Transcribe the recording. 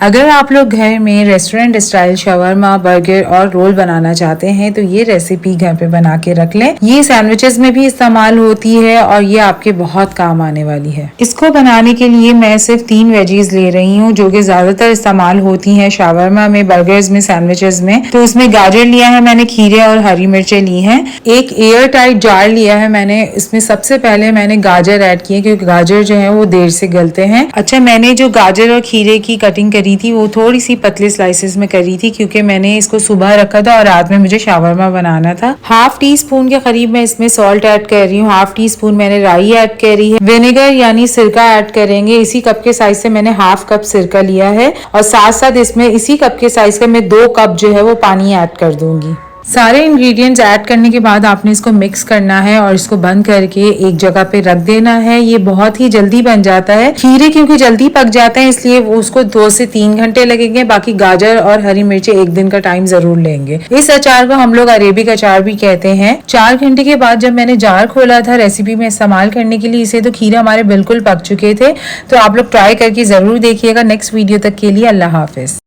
अगर आप लोग घर में रेस्टोरेंट स्टाइल शवरमा, बर्गर और रोल बनाना चाहते हैं तो ये रेसिपी घर पे बना के रख लें। ये सैंडविचेस में भी इस्तेमाल होती है और ये आपके बहुत काम आने वाली है। इसको बनाने के लिए मैं सिर्फ 3 वेजीज ले रही हूँ जो कि ज्यादातर इस्तेमाल होती हैं शवरमा में, बर्गर्स में, सैंडविचेस में। तो उसमें गाजर लिया है मैंने, खीरे और हरी मिर्चें ली हैं। एक एयर टाइट जार लिया है मैंने, इसमें सबसे पहले मैंने गाजर ऐड किए क्योंकि गाजर जो है वो देर से गलते हैं। अच्छा, मैंने जो गाजर और खीरे की कटिंग करी थी वो थोड़ी सी पतले स्लाइसेस में करी थी क्योंकि मैंने इसको सुबह रखा था और रात में मुझे शावरमा बनाना था। हाफ टी स्पून के करीब मैं इसमें सॉल्ट ऐड कर रही हूँ, हाफ टी स्पून मैंने राई ऐड करी है, विनेगर यानी सिरका ऐड करेंगे। इसी कप के साइज से मैंने हाफ कप सिरका लिया है और साथ साथ इसमें इसी कप के साइज का मैं 2 कप जो है वो पानी ऐड कर दूंगी। सारे इंग्रेडिएंट्स ऐड करने के बाद आपने इसको मिक्स करना है और इसको बंद करके एक जगह पे रख देना है। ये बहुत ही जल्दी बन जाता है। खीरे क्योंकि जल्दी पक जाते हैं इसलिए वो उसको 2 से 3 घंटे लगेंगे, बाकी गाजर और हरी मिर्ची 1 दिन का टाइम जरूर लेंगे। इस अचार को हम लोग अरेबिक अचार भी कहते हैं। 4 घंटे के बाद जब मैंने जार खोला था रेसिपी में इस्तेमाल करने के लिए इसे, तो खीरे हमारे बिल्कुल पक चुके थे। तो आप लोग ट्राई करके जरूर देखिएगा। नेक्स्ट वीडियो तक के लिए अल्लाह हाफिज।